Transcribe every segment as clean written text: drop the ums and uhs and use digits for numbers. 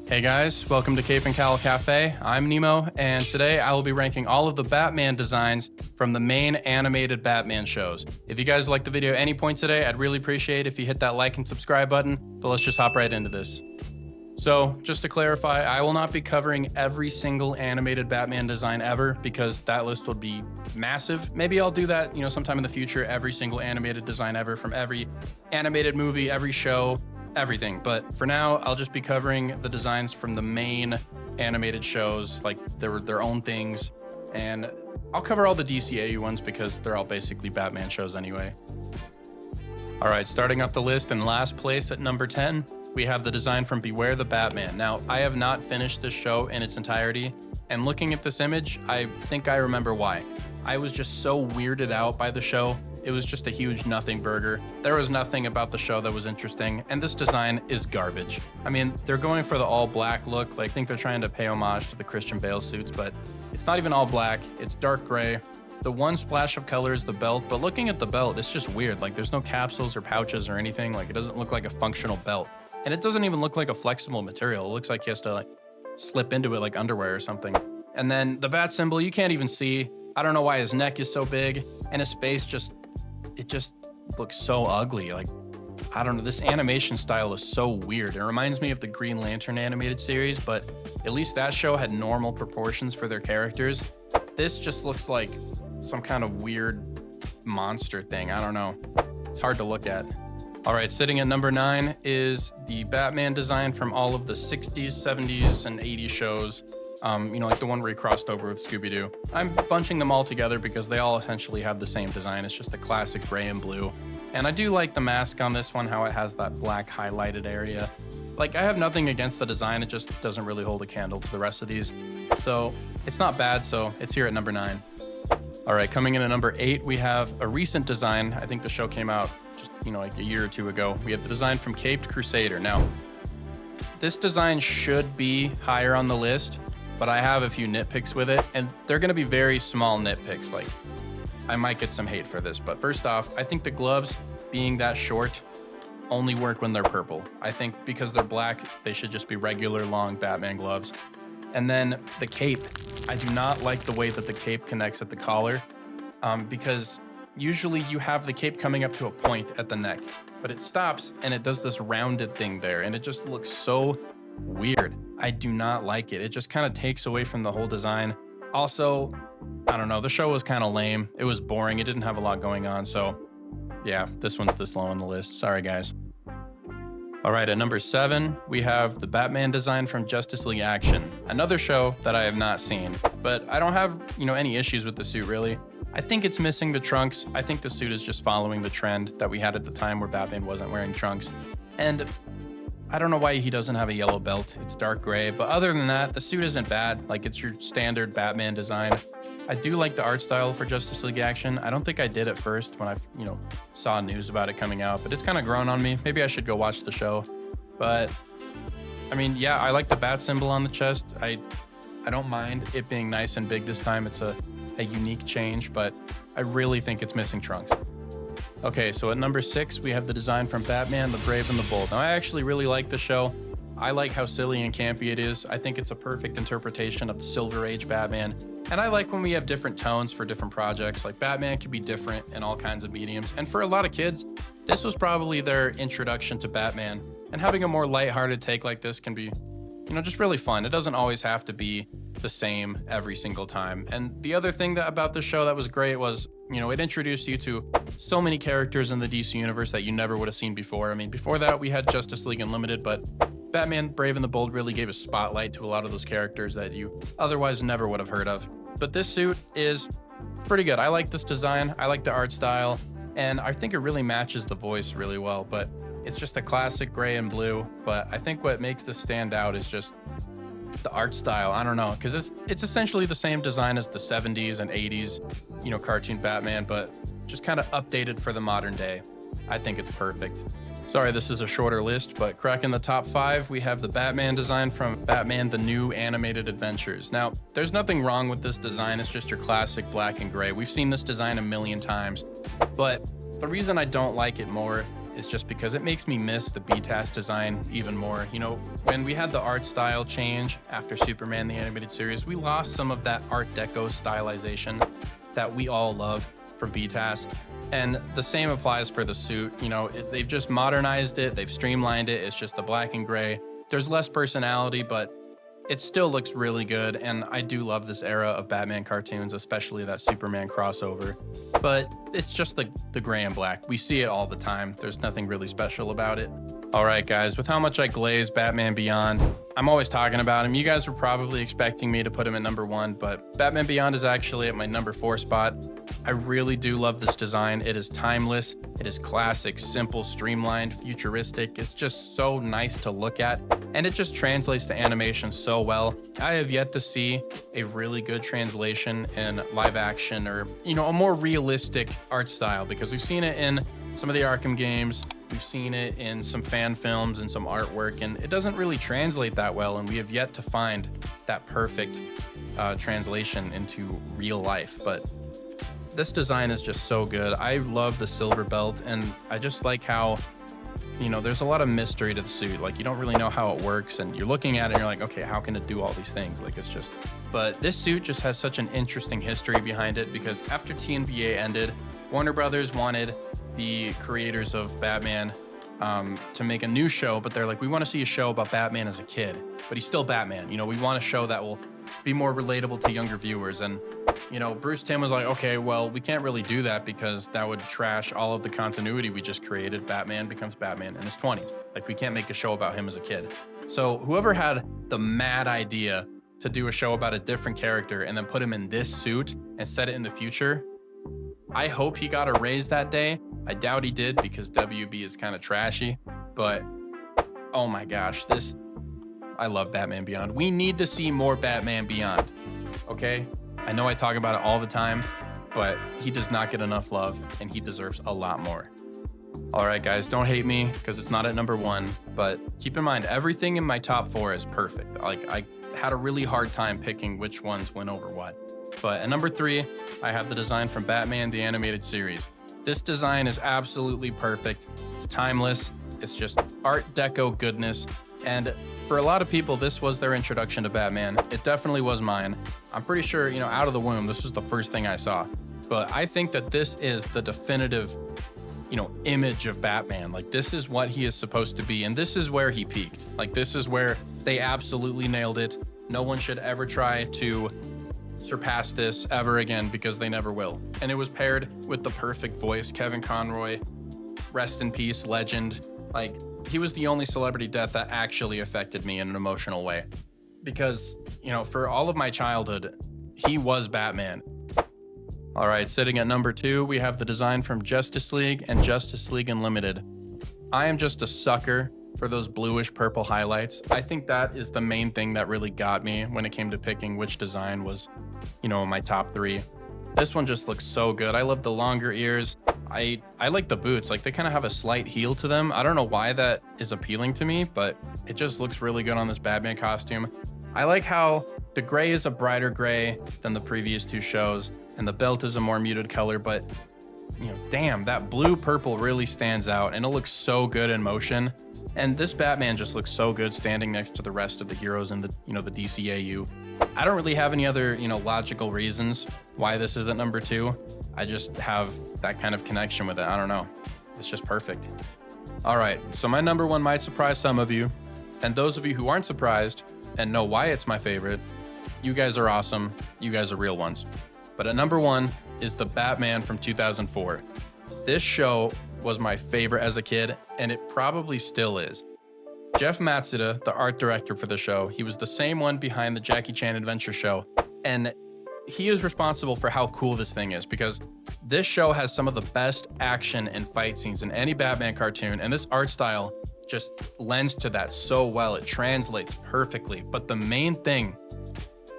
Hey guys, welcome to Cape and Cowl Cafe. I'm Nemo, and today I will be ranking all of the Batman designs from the main animated Batman shows. If you guys liked the video at any point today, I'd really appreciate if you hit that like and subscribe button, but let's just hop right into this. So, just to clarify, I will not be covering every single animated Batman design ever, because that list would be massive. Maybe I'll do that, sometime in the future, every single animated design ever from every animated movie, every show, everything. But for now, I'll just be covering the designs from the main animated shows, like their own things, and I'll cover all the DCAU ones because they're all basically Batman shows anyway. All right, starting off the list in last place at number 10, we have the design from Beware the Batman. Now, I have not finished this show in its entirety, and looking at this image, I think I remember why. I was just so weirded out by the show. It was just a huge nothing burger. There was nothing about the show that was interesting, and this design is garbage. I mean, they're going for the all black look. Like, I think they're trying to pay homage to the Christian Bale suits, but it's not even all black. It's dark gray. The one splash of color is the belt, but looking at the belt, it's just weird. Like, there's no capsules or pouches or anything. Like, it doesn't look like a functional belt. And it doesn't even look like a flexible material. It looks like he has to, slip into it like underwear or something. And then the bat symbol, you can't even see. I don't know why his neck is so big, and his face just looks so ugly. Like, I don't know, this animation style is so weird. It reminds me of the Green Lantern animated series, but at least that show had normal proportions for their characters. This just looks like some kind of weird monster thing. I don't know. It's hard to look at. All right, sitting at number 9 is the Batman design from all of the 60s, 70s, and 80s shows. Like the one where he crossed over with Scooby-Doo. I'm bunching them all together because they all essentially have the same design. It's just a classic gray and blue. And I do like the mask on this one, how it has that black highlighted area. Like, I have nothing against the design, it just doesn't really hold a candle to the rest of these. So it's not bad, so it's here at number 9. All right, coming in at number 8, we have a recent design. I think the show came out just, like a year or two ago. We have the design from Cape Crusader. Now, this design should be higher on the list, but I have a few nitpicks with it, and they're gonna be very small nitpicks. Like, I might get some hate for this, but first off, I think the gloves, being that short, only work when they're purple. I think because they're black, they should just be regular long Batman gloves. And then the cape, I do not like the way that the cape connects at the collar, because usually you have the cape coming up to a point at the neck, but it stops and it does this rounded thing there, and it just looks so weird. I do not like it. It just kind of takes away from the whole design. Also, I don't know, the show was kind of lame. It was boring. It didn't have a lot going on. So yeah, this one's this low on the list. Sorry, guys. All right, at number 7, we have the Batman design from Justice League Action, another show that I have not seen, but I don't have, any issues with the suit really. I think it's missing the trunks. I think the suit is just following the trend that we had at the time where Batman wasn't wearing trunks. And I don't know why he doesn't have a yellow belt. It's dark gray, but other than that, the suit isn't bad. Like, it's your standard Batman design. I do like the art style for Justice League Action. I don't think I did at first when I, saw news about it coming out, but it's kind of grown on me. Maybe I should go watch the show. But I mean, yeah, I like the bat symbol on the chest. I don't mind it being nice and big this time. It's a unique change, but I really think it's missing trunks. Okay, so at number 6, we have the design from Batman, the Brave and the Bold. Now, I actually really like the show. I like how silly and campy it is. I think it's a perfect interpretation of the Silver Age Batman. And I like when we have different tones for different projects. Like, Batman can be different in all kinds of mediums. And for a lot of kids, this was probably their introduction to Batman. And having a more lighthearted take like this can be, just really fun. It doesn't always have to be the same every single time. And the other thing about the show that was great was, it introduced you to so many characters in the DC universe that you never would have seen before. I mean, before that, we had Justice League Unlimited, but Batman, Brave and the Bold really gave a spotlight to a lot of those characters that you otherwise never would have heard of. But this suit is pretty good. I like this design. I like the art style, and I think it really matches the voice really well, but it's just a classic gray and blue. But I think what makes this stand out is just the art style. I don't know, because it's essentially the same design as the 70s and 80s, cartoon Batman, but just kind of updated for the modern day. I think it's perfect. Sorry, this is a shorter list, but cracking the top 5, we have the Batman design from Batman The New Animated Adventures. Now, there's nothing wrong with this design. It's just your classic black and gray. We've seen this design a million times, but the reason I don't like it more is just because it makes me miss the BTAS design even more. You know, when we had the art style change after Superman the Animated Series, we lost some of that Art Deco stylization that we all love from BTAS. And the same applies for the suit. You know, they've just modernized it, they've streamlined it, it's just the black and gray. There's less personality, but it still looks really good, and I do love this era of Batman cartoons, especially that Superman crossover. But it's just the gray and black. We see it all the time. There's nothing really special about it. All right, guys, with how much I glaze Batman Beyond, I'm always talking about him. You guys were probably expecting me to put him at number 1, but Batman Beyond is actually at my number 4 spot. I really do love this design. It is timeless. It is classic, simple, streamlined, futuristic. It's just so nice to look at, and it just translates to animation so well. I have yet to see a really good translation in live action or, you know, a more realistic art style, because we've seen it in some of the Arkham games. We've seen it in some fan films and some artwork, and it doesn't really translate that well, and we have yet to find that perfect translation into real life. But this design is just so good. I love the silver belt, and I just like how, you know, there's a lot of mystery to the suit. Like, you don't really know how it works, and you're looking at it and you're like, okay, how can it do all these things? Like, it's just, but this suit just has such an interesting history behind it, because after TNBA ended, Warner Brothers wanted the creators of Batman to make a new show, but they're like, we want to see a show about Batman as a kid, but he's still Batman. You know, we want a show that will be more relatable to younger viewers. And, you know, Bruce Timm was like, okay, well, we can't really do that because that would trash all of the continuity we just created. Batman becomes Batman in his 20s. Like, we can't make a show about him as a kid. So whoever had the mad idea to do a show about a different character and then put him in this suit and set it in the future, I hope he got a raise that day. I doubt he did, because WB is kind of trashy, but oh my gosh, I love Batman Beyond. We need to see more Batman Beyond, okay? I know I talk about it all the time, but he does not get enough love, and he deserves a lot more. All right, guys, don't hate me because it's not at number 1, but keep in mind, everything in my top 4 is perfect. Like, I had a really hard time picking which ones went over what. But at number 3, I have the design from Batman the Animated Series. This design is absolutely perfect. It's timeless. It's just Art Deco goodness. And for a lot of people, this was their introduction to Batman. It definitely was mine. I'm pretty sure, you know, out of the womb, this was the first thing I saw. But I think that this is the definitive, you know, image of Batman. Like, this is what he is supposed to be, and this is where he peaked. Like, this is where they absolutely nailed it. No one should ever try to surpass this ever again, because they never will. And it was paired with the perfect voice. Kevin Conroy, rest in peace, legend. Like, he was the only celebrity death that actually affected me in an emotional way, because, you know, for all of my childhood, he was Batman. All right, sitting at number 2, we have the design from Justice League and Justice League Unlimited. I am just a sucker for those bluish purple highlights. I think that is the main thing that really got me when it came to picking which design was, you know, my top 3. This one just looks so good. I love the longer ears. I like the boots. Like, they kind of have a slight heel to them. I don't know why that is appealing to me, but it just looks really good on this Batman costume. I like how the gray is a brighter gray than the previous 2 shows, and the belt is a more muted color, but, you know, damn, that blue purple really stands out, and it looks so good in motion. And this Batman just looks so good standing next to the rest of the heroes in the, you know, the DCAU. I don't really have any other, you know, logical reasons why this is at number 2. I just have that kind of connection with it. I don't know. It's just perfect. All right, so my number 1 might surprise some of you, and those of you who aren't surprised and know why it's my favorite, you guys are awesome. You guys are real ones. But at number 1 is the Batman from 2004. This show was my favorite as a kid, and it probably still is. Jeff Matsuda, the art director for the show, he was the same one behind the Jackie Chan Adventure show, and he is responsible for how cool this thing is, because this show has some of the best action and fight scenes in any Batman cartoon, and this art style just lends to that so well. It translates perfectly. But the main thing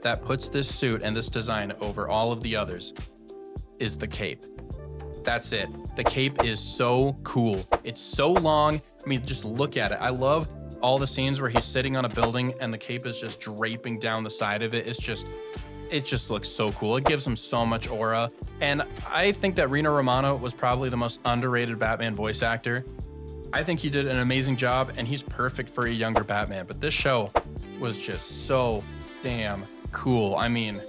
that puts this suit and this design over all of the others is the cape. That's it. The cape is so cool. It's so long. I mean, just look at it. I love all the scenes where he's sitting on a building and the cape is just draping down the side of it. It just looks so cool. It gives him so much aura. And I think that Rino Romano was probably the most underrated Batman voice actor. I think he did an amazing job, and he's perfect for a younger Batman. But this show was just so damn cool. I mean,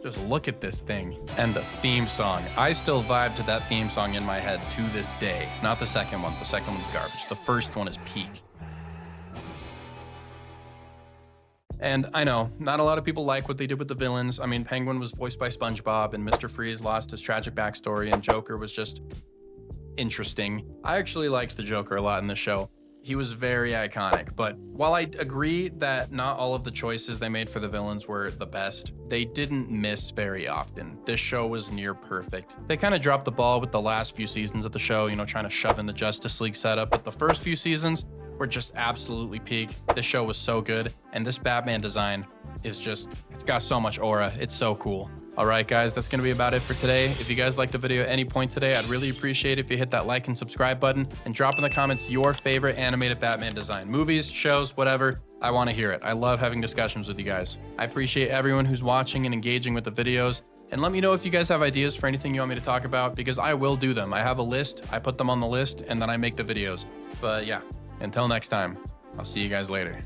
just look at this thing. And the theme song. I still vibe to that theme song in my head to this day. Not the second one. The second one's garbage. The first one is peak. And I know, not a lot of people like what they did with the villains. I mean, Penguin was voiced by SpongeBob, and Mr. Freeze lost his tragic backstory, and Joker was just interesting. I actually liked the Joker a lot in this show. He was very iconic, but while I agree that not all of the choices they made for the villains were the best, they didn't miss very often. This show was near perfect. They kind of dropped the ball with the last few seasons of the show, you know, trying to shove in the Justice League setup, but the first few seasons were just absolutely peak. This show was so good, and this Batman design is just, it's got so much aura. It's so cool. All right, guys, that's going to be about it for today. If you guys liked the video at any point today, I'd really appreciate it if you hit that like and subscribe button and drop in the comments your favorite animated Batman design. Movies, shows, whatever. I want to hear it. I love having discussions with you guys. I appreciate everyone who's watching and engaging with the videos. And let me know if you guys have ideas for anything you want me to talk about, because I will do them. I have a list. I put them on the list, and then I make the videos. But yeah, until next time, I'll see you guys later.